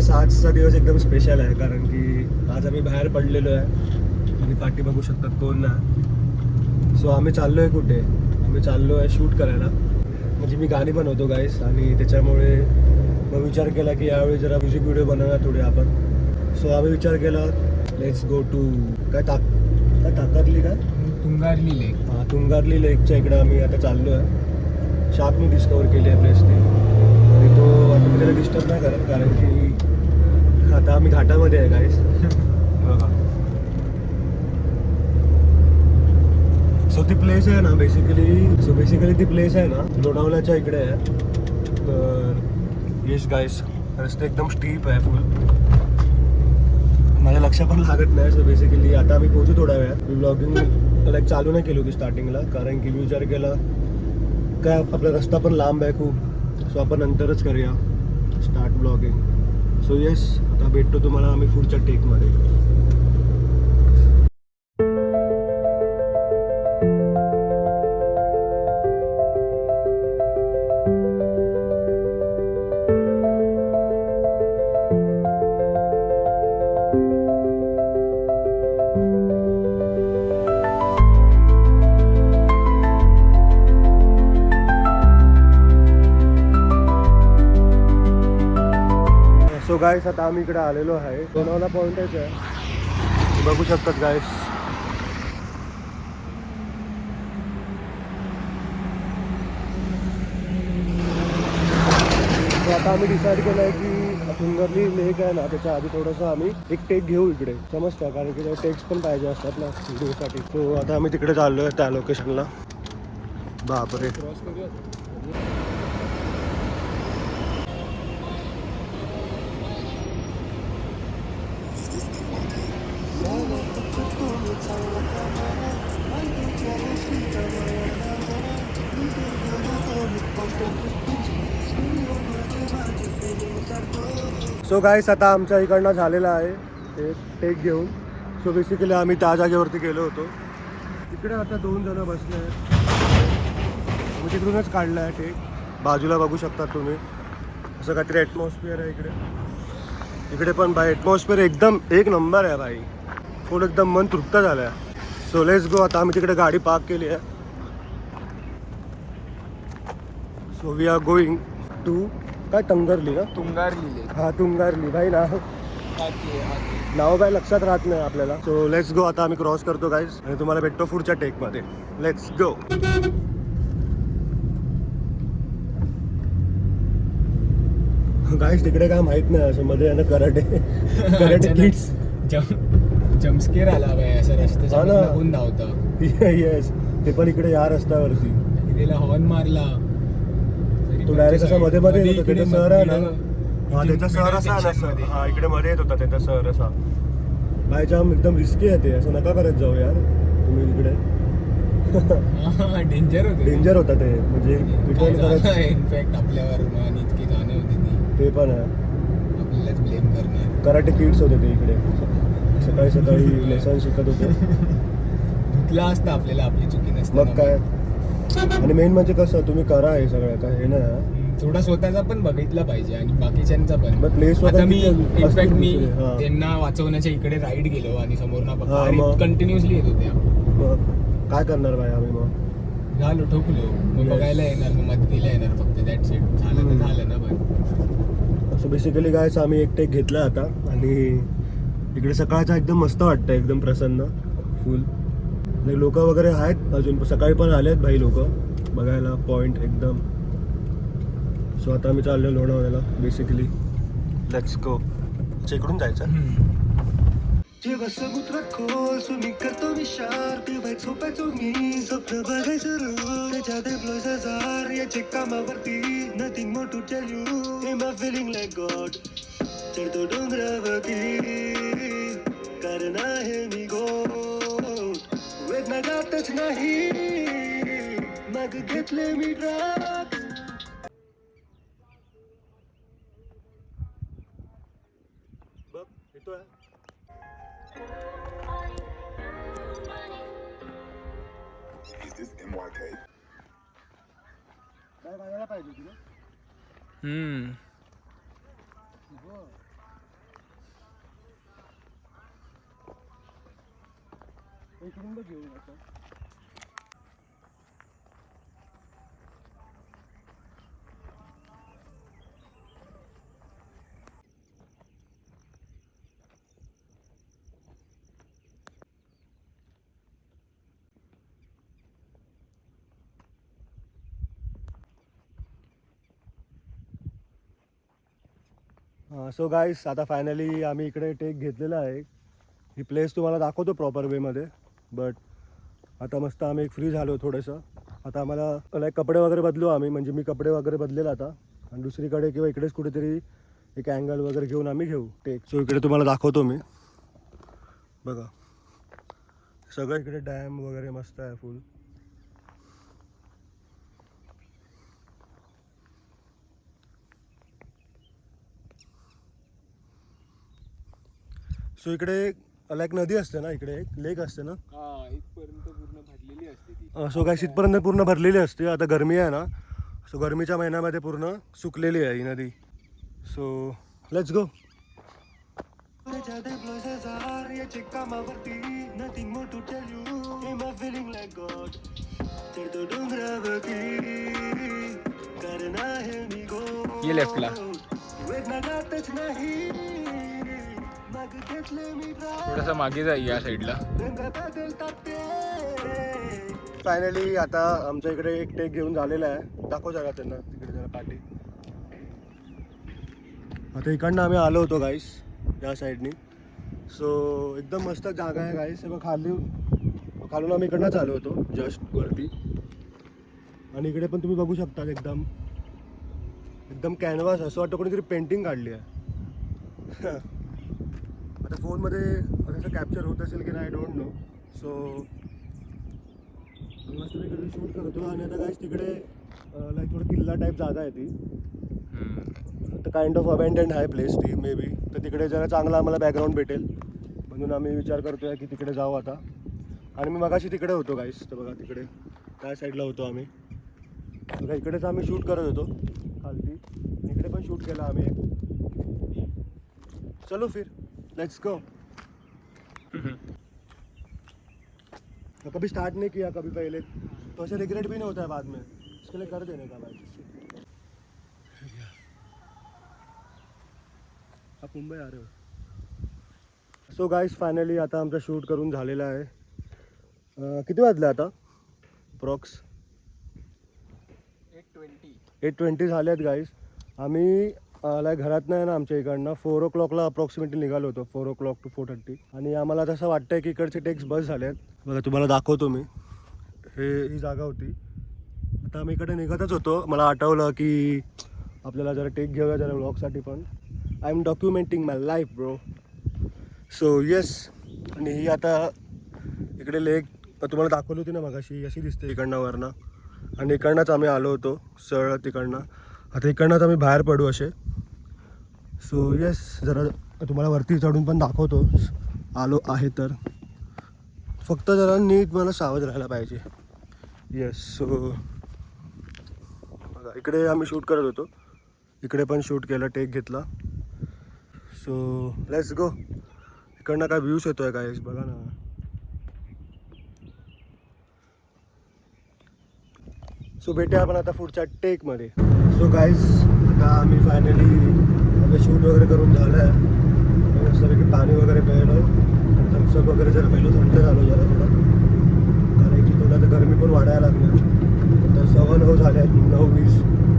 गाईस आजचा दिवस एकदम स्पेशल आहे कारण की आज आम्ही बाहेर पडलेलो आहे आणि पाठी बघू शकतात कोण ना. सो आम्ही चाललो आहे कुठे, आम्ही चाललो आहे शूट करायला. म्हणजे मी गाणी बनवतो गाईस आणि त्याच्यामुळे मग विचार केला की यावेळी जरा म्युझिक व्हिडिओ बनवूया थोडे आपण. सो आम्ही विचार केला लेट्स गो टू काय ताकातली काय तुंगारली लेक. हां, तुंगारली लेकच्या इकडे आम्ही आता चाललो आहे. शार्कनी डिस्कवर केली आहे प्लेस ती आणि तो आता मी त्याला डिस्टर्ब नाही करत कारण की आता आम्ही घाटामध्ये आहे गाईस. बघा सो ती प्लेस आहे ना बेसिकली ती प्लेस आहे ना लोणावळ्याच्या इकडे आहे. तर येस गाईस रस्ते एकदम स्टीप आहे फुल. माझ्या लक्षात पण लागत नाही. सो बेसिकली आता आम्ही पोहोचू थोड्या वेळात. मी ब्लॉगिंग लाईक चालू नाही केली होती स्टार्टिंगला कारण की मी विचार केला काय आपला रस्ता पण लांब आहे खूप. सो आपण नंतरच करूया स्टार्ट ब्लॉगिंग. सो येस आता भेटतो तुम्हाला आम्ही पुढच्या टेकमध्ये. सो गाईस आता आम्ही इकडे आलेलो आहे. लोणावळा पॉईंटच आहे बघू शकतात गाईस. सो आता आम्ही डिसाईड केलं आहे की तुंगरली लेक आहे ना त्याच्या आधी थोडंसं आम्ही एक टेक घेऊ इकडे समजतं कारण की टेक्स पण पाहिजे असतात ना व्हिडिओसाठी. सो आता आम्ही तिकडे चाललो आहे त्या लोकेशनला. बापरे सो गाईस आता आमच्या इकडनं झालेला आहे ते टेक घेऊन. सो बेसिकली आम्ही त्या जागेवरती गेलो होतो. तिकडे आता 2 जण बसले आहेत. मी तिकडूनच काढलं आहे टेक. बाजूला बघू शकता तुम्ही असं काहीतरी ॲटमॉस्फिअर आहे इकडे. इकडे पण बाय ॲटमॉस्फिअर एकदम एक नंबर आहे भाई. फुल एकदम मन तृप्त झालं आहे. So let's go. आता आम्ही तिकडे गाडी पार्क केली आहे. So we are going to काय तुंगारली ना तुंगारली लेक. हां तुंगारली भाई नाव काय लक्षात राहत नाही आपल्याला. So let's go. आता आम्ही क्रॉस करतो गाईज आणि तुम्हाला भेटतो पुढच्या टेकमध्ये. Let's go. गाईज तिकडे काय माहित नाही असं मध्ये आहे ना कराटे किड्स जम्पस्केअर आला बाय असं रस्त्याच्या हा ना. लागून धावता. येस ते पण इकडे या रस्त्यावरती. त्याला हॉर्न मारला तो डायरेक्ट असा मध्ये मध्ये येत होता. इकडे त्याचा सर आहे ना middle- हा त्याचा सर असा आहे ना section मध्ये. हा इकडे मध्ये येत होता त्याचा सर असा. बाय जाम एकदम रिस्की आहे ते. असं नका करत जाऊ यार तुम्ही इकडे. डेंजर होते. डेंजर होता ते म्हणजे रिटर्न करायचं इनफॅक्ट आपल्यावर मान इतकी जाणं होती ती ते पण आहे. आपल्यालाच ब्लेम करणार. कराटे किड्स होते ते इकडे. सकाळी सकाळी लेसन शिकत होते. धुतला असता आपल्याला आपली चुकी नसते. मग काय आणि मेन म्हणजे कसं तुम्ही करा हे सगळं काय हे ना थोडा स्वतःचा पण बघितला पाहिजे आणि बाकीच्यांचा पण. मग प्लेस आता मी वगैरे इनफॅक्ट मी असतील हा. त्यांना वाचवण्याच्या इकडे राईड गेलो आणि समोर ना हा, मग. कंटिन्युअसली येत होत्या. मग काय करणार बाय आम्ही मग. झालो ठोकलो मग Yes. बघायला येणार मग मदतीला येणार फक्त दॅट सेट. झालं तर झालं ना. पण असं बेसिकली गायचं आम्ही एक टेक घेतला आता आणि इकडे सकाळचा एकदम मस्त वाटतं एकदम प्रसन्न फुल. लोक वगैरे आहेत अजून सकाळी पण आले आहेत भाई लोक बघायला पॉईंट एकदम. सो आता आम्ही चाललो लोणावळ्याला बेसिकली. Let's go. इकडून जायचं. जेव्हा समुद्र खोल सुमी करतो विचार तेव्हा झोपायचो मी स्वप्न बघायचं रोज त्याच्यात एम्प्लॉईज 1000 याचे कामावरती nothing more to tell you am I feeling like God चढतो डोंगरावरती कारण आहे मी गोड वेदना जातच नाही मग घेतले मी ड्रग. बघ येतोय. Is this MYK? काय बघायला पाहिजे तुला. इकडून बघ घेऊन आता. सो गाईस आता फायनली आम्ही इकडे टेक घेतलेला आहे. ही प्लेस तुम्हाला दाखवतो प्रॉपर वेमध्ये. बट आता मस्त आम्ही फ्री झालो थोडंसं. आता आम्हाला लाईक कपडे वगैरे बदलू आम्ही, म्हणजे मी कपडे वगैरे बदलेला आता. आणि दुसरीकडे किंवा इकडेच कुठेतरी एक अँगल वगैरे घेऊन आम्ही घेऊ टेक. सो इकडे तुम्हाला दाखवतो मी. बघा सगळं इकडे डॅम वगैरे मस्त आहे फुल. सो इकडे लाईक नदी असते ना, इकडे एक लेक असते ना. इथपर्यंत पूर्ण भरलेली असते ती. सो काय इथपर्यंत पूर्ण भरलेली असते. आता गरमी आहे ना, सो गरमीच्या महिन्यामध्ये पूर्ण सुकलेली आहे ही नदी. सो लेट्स गो. ये लेफ्टला. थोडासा मागे जा या साईडला. फायनली आता आमच्या इकडे एक टेक घेऊन झालेला आहे. दाखव जरा त्यांना तिकडे जरा पाठी. आता इकडनं आम्ही आलो होतो गाईस या साईडनी. सो एकदम मस्त जागा आहे गाईस. मग खालून आम्ही इकडनंच आलो होतो जस्ट वरती. आणि इकडे पण तुम्ही बघू शकता एकदम कॅनव्हास, असं वाटतं कोणीतरी पेंटिंग काढली आहे. आता फोनमध्ये असं कॅप्चर होत असेल की नाही, डोंट नो. सो मस्त तिकडे शूट करतो. आणि आता गाईस तिकडे लाईक थोडं किल्ला टाईप जागा आहे ती. तर काइंड ऑफ अबँडन्ड आहे प्लेस ती मे बी. तर तिकडे जरा चांगला आम्हाला बॅकग्राऊंड भेटेल म्हणून आम्ही विचार करतोय की तिकडे जाऊ आता. आणि मी मगाशी तिकडे होतो गाईस. तर बघा तिकडे त्या साईडला होतो आम्ही. बघा इकडेच आम्ही शूट करत होतो खालती. इकडे पण शूट केला आम्ही. चलो फिर लेट्स गो. कभी स्टार्ट नहीं किया कभी पहले तो ऐसे रिग्रेट भी नहीं होता है बाद में. इसके लिए कर देने का भाई. आप मुंबई आ रहे हो. सो गाइस फायनली आता आमचा शूट करून झालेला आहे. किती वाजले आता अप्रॉक्स 8:20 झाले आहेत गाईस. आम्ही लाईक घरात नाही ना आमच्या इकडनं 4 o'clockला अप्रॉक्सिमेटली निघालो होतो. 4 o'clock to 4:30. आणि आम्हाला तसं वाटतंय की इकडचे टेक्स बस झाले आहेत. बघा तुम्हाला दाखवतो मी. ही जागा होती. आता आम्ही इकडे निघतच होतो. मला आठवलं की आपल्याला जरा टेक घेऊया जरा व्लॉगसाठी पण. I am documenting my life bro. So yes. आणि ही आता इकडे लेक तुम्हाला दाखवली होती ना मगाशी, अशी दिसते इकडनं वरनं. आणि इकडनंच आम्ही आलो होतो सरळ तिकडनं. आता इकडनंच आम्ही बाहेर पडू असे. सो येस जरा तुम्हाला वरती चढून पण दाखवतो आलो आहे तर. फक्त जरा नीट मला सावध राहायला पाहिजे. येस. सो बघा इकडे आम्ही शूट करत होतो. इकडे पण शूट केलं, टेक घेतला. सो लेट्स गो. इकडनं काय व्ह्यूज येतोय काय बघा ना. सो भेटूया आपण आता पुढच्या टेकमध्ये. सो गाईज आता आम्ही फायनली आपलं शूट वगैरे करून झालं आहे. मस्तपैकी पाणी वगैरे प्यायलो, थम्सअप वगैरे जर पहिलं थंड झालो जरा थोडं, कारण की थोडं आता गरमी पण वाढायला लागणार. तर 9:15 झाले आहेत, 9:20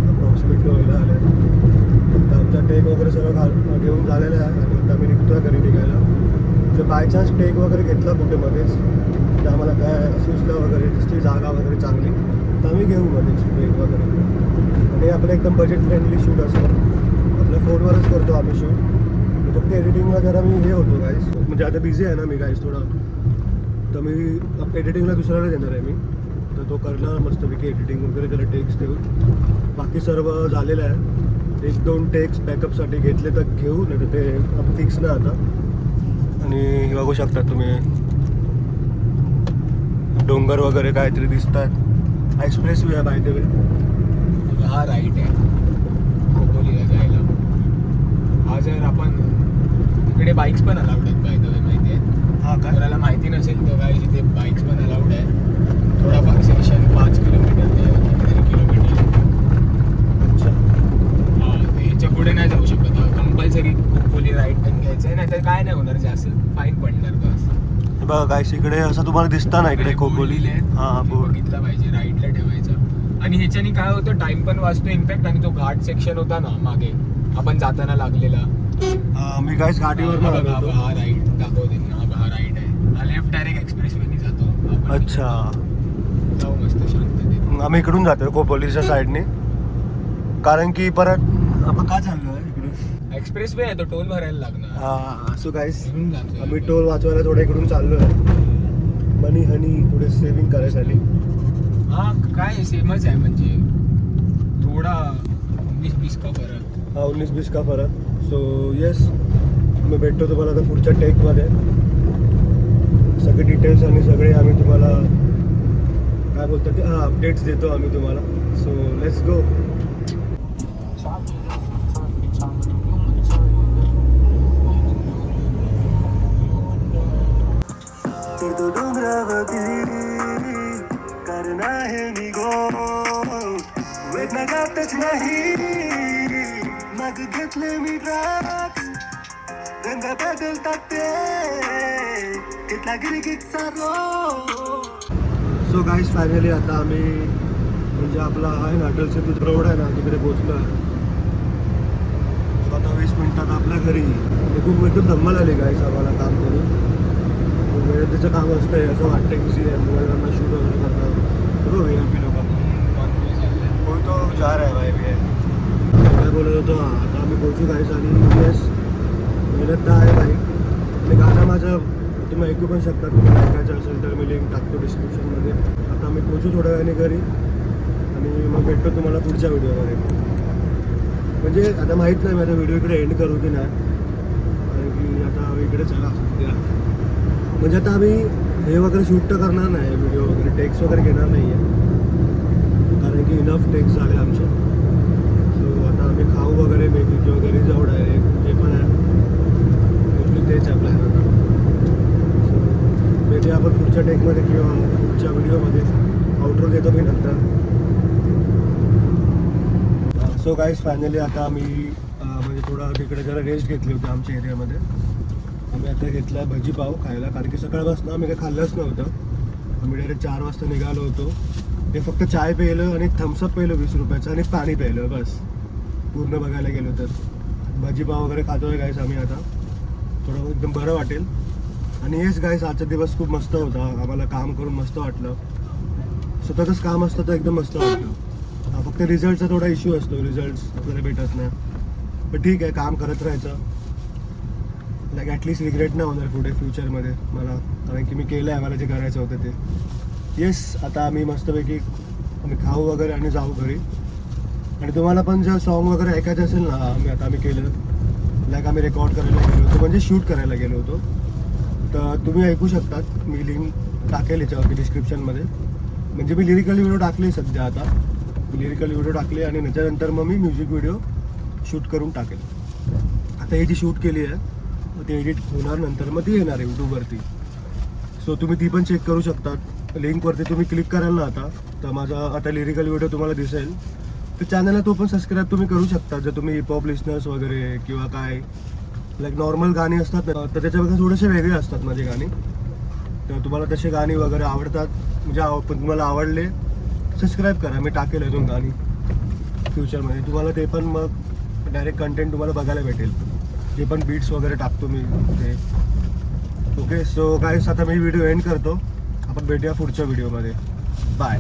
अप्रॉक्सिमेटली व्हायला आले. तर आमचा टेक वगैरे सगळं घेऊन झालेलं आहे. आणि आता आम्ही निघतोय घरी निघायला. जर बाय चान्स टेक वगैरे घेतला कुठे मध्येच, तर आम्हाला काय सुचलं वगैरे दिसली जागा वगैरे चांगली तर आम्ही घेऊ मध्येच टेक वगैरे. आणि आपलं एकदम बजेट फ्रेंडली शूट असतं. आपल्या फोनवरच करतो आम्ही शूट. फक्त एडिटिंगला जरा मी हे होतो गाईस, म्हणजे आता बिझी आहे ना मी गाईस थोडा. तर मी एडिटिंगला दुसऱ्याला देणार आहे मी. तर तो करणार मस्तपैकी एडिटिंग वगैरे त्याला टेक्स देऊन. बाकी सर्व झालेलं आहे. 1-2 टेक्स बॅकअपसाठी घेतले तर घेऊ, नाही तर ते फिक्स नाही आता. आणि बघू शकता तुम्ही डोंगर वगैरे काहीतरी दिसत आहेत. एक्सप्रेस वे आहे बाय द वे. हा राईट आहे खोपोलीला जायला. हा जर आपण इकडे बाईक्स पण अलाउड आहेत बाय द वे, माहिती आहे. हा काय कोणाला माहिती नसेल तर काय तिथे बाईक्स पण अलाउड आहे थोडाफार सेक्शन 5 किलोमीटर ते कितीतरी किलोमीटर अच्छा ह्याच्या पुढे नाही जाऊ शकत कंपल्सरी खोपोली राईट पण घ्यायचं आहे नाही तर काय नाही होणार जास्त फाईन पडणार बस हे बघा गाईस इकडे असं तुम्हाला दिसता ना इकडे खोपोली हा बोर्ड बघितला पाहिजे राईटला ठेवायचं आणि ह्याच्याने काय होतं टाइम पण वाचतो इनफॅक्ट आणि तो घाट सेक्शन होता ना मागे आपण जाताना लागलेला मी गाईस गाडीवर हा राईट दाखवते ना हा राईट आहे हा लेफ्ट डायरेक्ट एक्सप्रेस वेनी जातो आपण अच्छा जाऊ मस्त शांततेत आम्ही इकडून जातोय खोपोलीच्या साईडने कारण की परत आपण काय चाललोय इकडे एक्सप्रेस वे आहे तो टोल भरायला लागणार हा सो गाईस इकडून जातोय आम्ही टोल वाचवायला थोडं इकडून चाललोय मनी हनी थोडे सेव्हिंग करायसाठी हा काय सेमच आहे म्हणजे थोडा 19-20 का फरक हा 19-20 का फरक सो येस मी भेटतो तुम्हाला आता पुढच्या टेकमध्ये सगळे डिटेल्स आणि सगळे आम्ही तुम्हाला काय बोलतात ते हां अपडेट्स देतो आम्ही तुम्हाला सो लेट्स गो तो डोंगरावरती करना है मी गो वेदना जातच नाही मग घेतले मी ड्रग्स रंग बदलतात ते तिथला गिरगिटचा सो गाईज फायनली आता आम्ही म्हणजे आपला आहे ना अटल सेतू रोड आहे ना तिकडे पोहोचलो आहे स्वतः 20 मिनिटात आपल्या घरी खूप एकदम धम्मल आली गाईज आम्हाला काम करून मेहनतीचं काम असतंय असं वाटतं की मोबाईलवरनं शूट वगैरे करतात बरोबर VIP लोक कोण तो जा रहा है भाई भैया काय बोलत होतो हां आता आम्ही पोहोचू काहीच आणि येस मेहनत तर आहे भाई आणि गाणं माझं तुम्ही ऐकू पण शकता तुम्हाला ऐकायचं असेल तर मी लिंक टाकतो डिस्क्रिप्शनमध्ये आता आम्ही पोहोचू थोड्या वेळाने घरी आणि मग भेटतो तुम्हाला पुढच्या व्हिडिओमध्ये म्हणजे आता माहीत नाही माझा व्हिडिओ इकडे एंड करू की नाही कारण की आता इकडे चला सध्या म्हणजे आता आम्ही हे वगैरे शूट तर करणार नाही व्हिडिओ वगैरे टेक्स वगैरे घेणार नाही आहे कारण की इनफ टेक्स झाले आमचे सो आता आम्ही खाऊ वगैरे मेबी किंवा घरी जाऊ डायरेक्ट जे पण आहे मोस्टली तेच आहे प्लॅन आता सो मेबी आपण पुढच्या टेकमध्ये किंवा पुढच्या व्हिडिओमध्ये आउटरो देतो मी नंतर सो गाईज फायनली आता आम्ही म्हणजे थोडा तिकडे जरा रेस्ट घेतली होती आमच्या एरियामध्ये आम्ही आता घेतला भजी पाव खायला कारण की सकाळपासून आम्ही काही खाल्लंच नव्हतं आम्ही डायरेक्ट 4 वाजता निघालो होतो ते फक्त चाय प्यायलं आणि थम्सअप प्यायलं 20 रुपयाचं आणि पाणी प्यायलं बस पूर्ण बघायला गेलो तर भजी पाव वगैरे खातोय गाईस आम्ही आता थोडं एकदम बरं वाटेल आणि येस गाईस आजचा दिवस खूप मस्त होता आम्हाला काम करून मस्त वाटलं स्वतःचंच काम असतं तर एकदम मस्त वाटलं फक्त रिझल्टचा थोडा इश्यू असतो रिझल्ट्स आपल्याला भेटत नाही पण ठीक आहे काम करत राहायचं लाईक ॲटलिस्ट रिग्रेट नाही होणार पुढे फ्युचरमध्ये मला कारण की मी केलं आहे मला जे करायचं होतं ते येस आता आम्ही मस्तपैकी आम्ही खाऊ वगैरे आणि जाऊ घरी आणि तुम्हाला पण जर सॉन्ग वगैरे ऐकायचं असेल ना आम्ही केलं लाईक आम्ही रेकॉर्ड करायला गेलो होतो म्हणजे शूट करायला गेलो होतो तर तुम्ही ऐकू शकतात मी लिंक टाकेल याच्यावरती डिस्क्रिप्शनमध्ये म्हणजे मी लिरिकल व्हिडिओ टाकले सध्या आता मी लिरिकल व्हिडिओ टाकले आणि त्याच्यानंतर मग मी म्युझिक व्हिडिओ शूट करून टाकेल आता ही जी शूट केली आहे मग ती एडिट होणार नंतर मग ती येणार आहे यूट्यूबवरती सो तुम्ही ती पण चेक करू शकतात लिंकवरती तुम्ही क्लिक कराल ना आता तर माझा आता लिरिकल व्हिडिओ तुम्हाला दिसेल तर चॅनलला तो पण सबस्क्राईब तुम्ही करू शकता जर तुम्ही हिपहॉप लिस्नर्स वगैरे किंवा काय लाईक नॉर्मल गाणी असतात ना तर त्याच्यापेक्षा थोडेसे वेगळे असतात माझे गाणी तर तुम्हाला तसे गाणी वगैरे आवडतात म्हणजे पण तुम्हाला आवडले सबस्क्राईब करा मी टाकेल अजून गाणी फ्युचरमध्ये तुम्हाला ते पण मग डायरेक्ट कंटेंट तुम्हाला बघायला भेटेल जे पण बीट्स वगैरे टाकतो मी ते ओके सो गाईस आता मी व्हिडिओ एंड करतो आपण भेटूया पुढच्या व्हिडिओमध्ये बाय